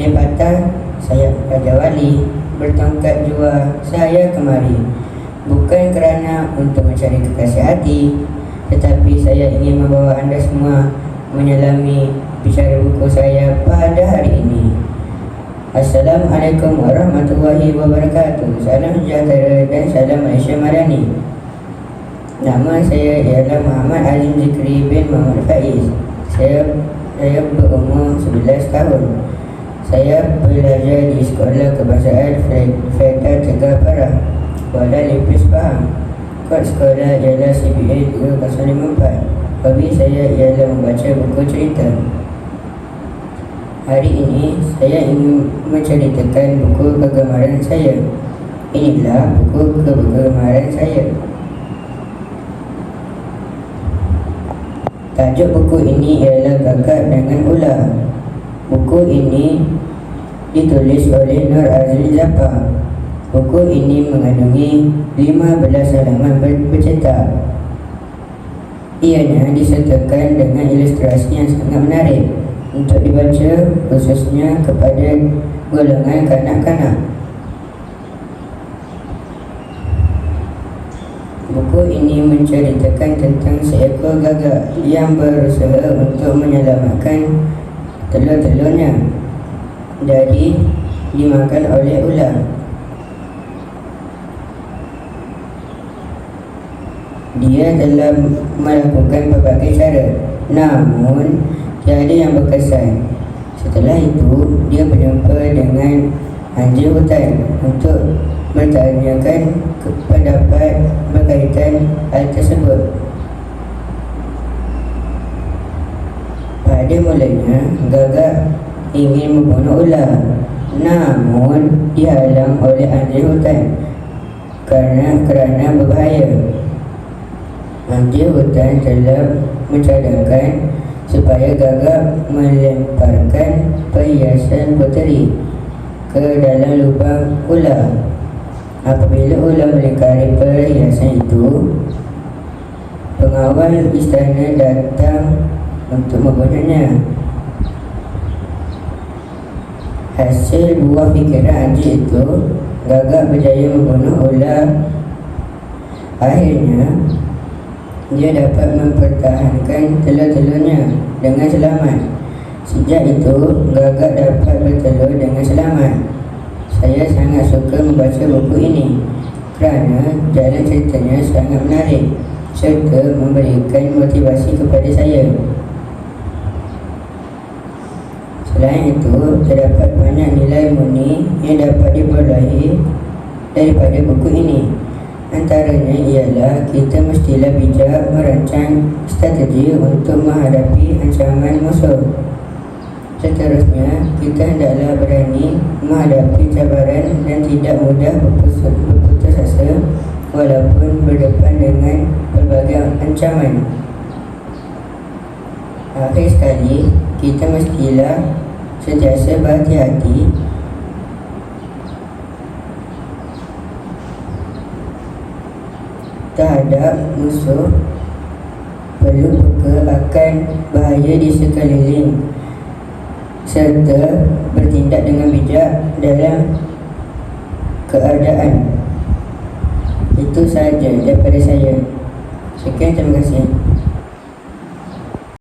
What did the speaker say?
pandai patah, saya Raja Wali, bertongkat jua saya kemari, bukan kerana untuk mencari kekasih hati, tetapi saya ingin membawa anda semua menyelami bicara buku saya pada hari ini. Assalamualaikum warahmatullahi wabarakatuh. Salam sejahtera dan salam Malaysia Madani. Nama saya ialah Muhammad Azim Zikri bin Muhammad Faiz. Saya berumur 11 tahun. Saya belajar di Sekolah Kebangsaan Feda Tegar Parah, Kuala Lumpur, Pahang. Kod sekolah ialah CBA 2054. Hobi saya ialah membaca buku cerita. Hari ini saya ingin menceritakan buku kegemaran saya. Inilah buku kegemaran saya. Tajuk buku ini ialah Gagak dengan Ular. Buku ini ditulis oleh Nur Azli Zafar. Buku ini mengandungi 15 halaman bercetak. Ianya disertakan dengan ilustrasi yang sangat menarik untuk dibaca, khususnya kepada golongan kanak-kanak. Buku ini menceritakan tentang seekor gagak yang berusaha untuk menyelamatkan telur-telurnya dari dimakan oleh ular. Dia telah melakukan berbagai cara, namun tiada yang berkesan. Setelah itu, dia berjumpa dengan anjing hutan untuk bertanyakan pendapat berkaitan hal tersebut. Pada mulanya, gagak ingin membunuh ular, namun dihalang oleh anjing hutan kerana berbahaya. Anjing hutan telah mencadangkan supaya gagak melemparkan perhiasan puteri ke dalam lubang ular. Apabila ular melingkari perhiasan itu, pengawal istana datang untuk membunuhnya. Hasil buah fikiran anjing itu, gagak berjaya membunuh ular. Akhirnya, dia dapat mempertahankan telur-telurnya dengan selamat. Sejak itu, gagak dapat bertelur dengan selamat. Saya sangat suka membaca buku ini kerana jalan ceritanya sangat menarik serta memberikan motivasi kepada saya. Selain itu, terdapat banyak nilai murni yang dapat diperolehi daripada buku ini. Antaranya ialah kita mestilah bijak merancang strategi untuk menghadapi ancaman musuh. Seterusnya, kita hendaklah berani menghadapi cabaran dan tidak mudah berputus asa walaupun berdepan dengan pelbagai ancaman. Akhir sekali, kita mestilah sentiasa berhati-hati terhadap musuh, perlu peka akan bahaya di sekeliling serta bertindak dengan bijak dalam keadaan. Itu sahaja daripada saya. Sekian, terima kasih.